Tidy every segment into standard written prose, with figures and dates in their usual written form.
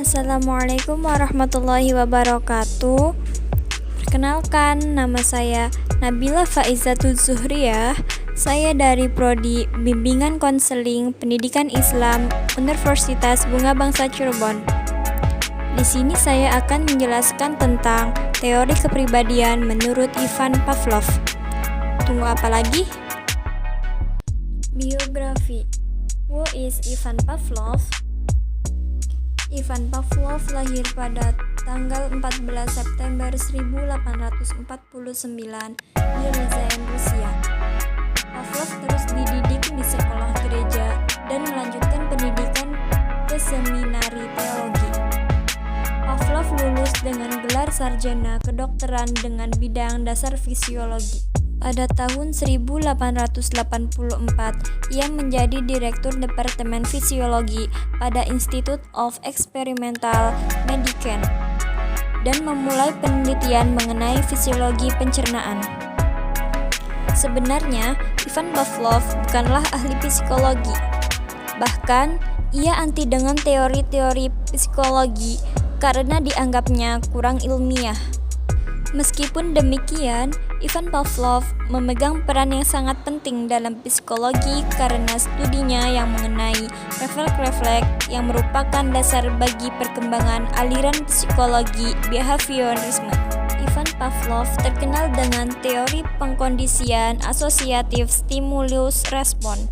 Assalamualaikum warahmatullahi wabarakatuh. Perkenalkan, nama saya Nabila Faizatul Zuhriyah. Saya dari Prodi Bimbingan Konseling Pendidikan Islam Universitas Bunga Bangsa Cirebon. Di sini saya akan menjelaskan tentang teori kepribadian menurut Ivan Pavlov. Tunggu apa lagi? Biografi. Who is Ivan Pavlov? Ivan Pavlov lahir pada tanggal 14 September 1849 di Ryazan, Rusia. Pavlov terus dididik di sekolah gereja dan melanjutkan pendidikan ke seminari teologi. Pavlov lulus dengan gelar sarjana kedokteran dengan bidang dasar fisiologi. Pada tahun 1884, ia menjadi direktur Departemen Fisiologi pada Institute of Experimental Medicine dan memulai penelitian mengenai fisiologi pencernaan. Sebenarnya, Ivan Pavlov bukanlah ahli psikologi. Bahkan, ia anti dengan teori-teori psikologi karena dianggapnya kurang ilmiah. Meskipun demikian, Ivan Pavlov memegang peran yang sangat penting dalam psikologi karena studinya yang mengenai refleks-refleks yang merupakan dasar bagi perkembangan aliran psikologi behaviorisme. Ivan Pavlov terkenal dengan teori pengkondisian asosiatif stimulus respon.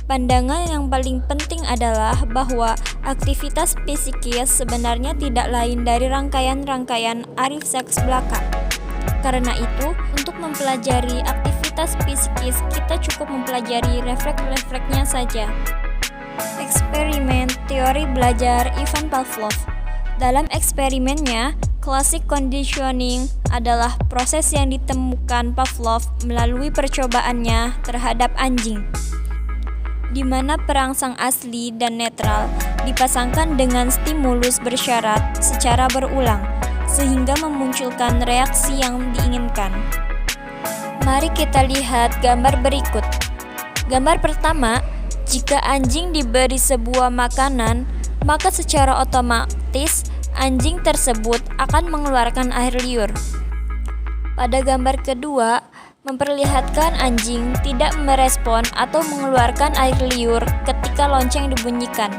Pandangan yang paling penting adalah bahwa aktivitas psikis sebenarnya tidak lain dari rangkaian-rangkaian arif seks belaka. Karena itu, untuk mempelajari aktivitas psikis, kita cukup mempelajari refleks-refleksnya saja. Eksperimen teori belajar Ivan Pavlov. Dalam eksperimennya, classic conditioning adalah proses yang ditemukan Pavlov melalui percobaannya terhadap anjing, di mana perangsang asli dan netral dipasangkan dengan stimulus bersyarat secara berulang, sehingga memunculkan reaksi yang diinginkan. Mari kita lihat gambar berikut. Gambar pertama, jika anjing diberi sebuah makanan, maka secara otomatis anjing tersebut akan mengeluarkan air liur. Pada gambar kedua, memperlihatkan anjing tidak merespon atau mengeluarkan air liur ketika lonceng dibunyikan.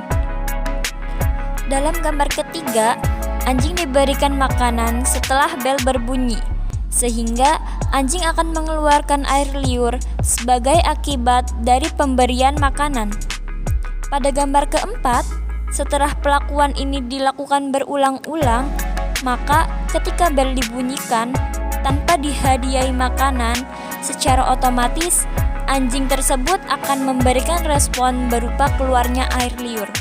Dalam gambar ketiga, anjing diberikan makanan setelah bel berbunyi, sehingga anjing akan mengeluarkan air liur sebagai akibat dari pemberian makanan. Pada gambar keempat, setelah pelakuan ini dilakukan berulang-ulang, maka ketika bel dibunyikan tanpa dihadiahi makanan, secara otomatis anjing tersebut akan memberikan respon berupa keluarnya air liur.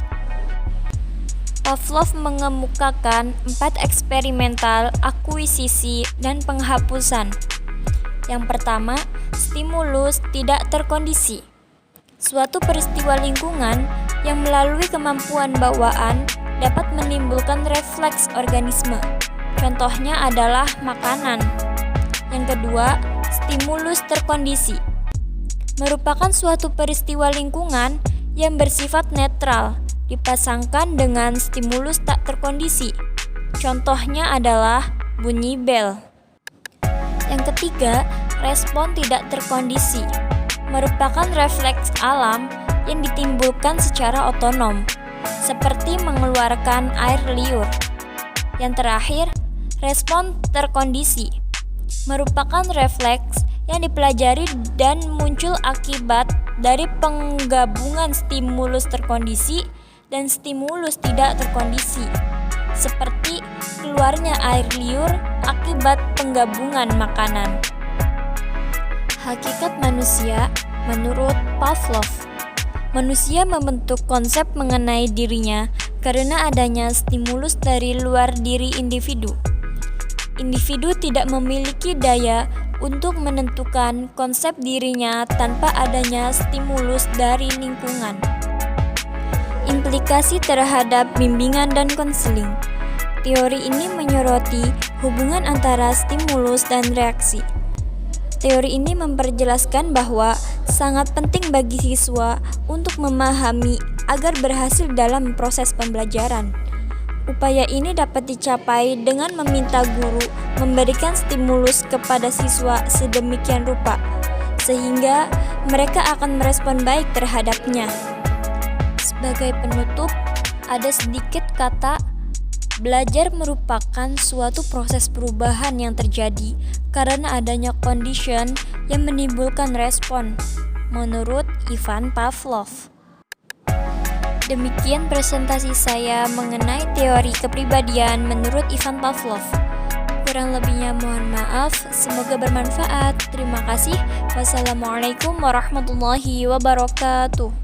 Pavlov mengemukakan 4 eksperimental akuisisi dan penghapusan. Yang pertama, stimulus tidak terkondisi. Suatu peristiwa lingkungan yang melalui kemampuan bawaan dapat menimbulkan refleks organisme. Contohnya adalah makanan. Yang kedua, stimulus terkondisi merupakan suatu peristiwa lingkungan yang bersifat netral dipasangkan dengan stimulus tak terkondisi. Contohnya adalah bunyi bel. Yang ketiga, respon tidak terkondisi merupakan refleks alam yang ditimbulkan secara otonom, seperti mengeluarkan air liur. Yang terakhir, respon terkondisi merupakan refleks yang dipelajari dan muncul akibat dari penggabungan stimulus terkondisi dan stimulus tidak terkondisi, seperti keluarnya air liur akibat penggabungan makanan. Hakikat manusia menurut Pavlov. Manusia membentuk konsep mengenai dirinya karena adanya stimulus dari luar diri individu. Individu tidak memiliki daya untuk menentukan konsep dirinya tanpa adanya stimulus dari lingkungan. Implikasi terhadap bimbingan dan konseling. Teori ini menyoroti hubungan antara stimulus dan reaksi. Teori ini memperjelaskan bahwa sangat penting bagi siswa untuk memahami agar berhasil dalam proses pembelajaran. Upaya ini dapat dicapai dengan meminta guru memberikan stimulus kepada siswa sedemikian rupa, sehingga mereka akan merespon baik terhadapnya. Sebagai penutup, ada sedikit kata, belajar merupakan suatu proses perubahan yang terjadi karena adanya condition yang menimbulkan respon, menurut Ivan Pavlov. Demikian presentasi saya mengenai teori kepribadian menurut Ivan Pavlov. Kurang lebihnya mohon maaf, semoga bermanfaat. Terima kasih. Wassalamualaikum warahmatullahi wabarakatuh.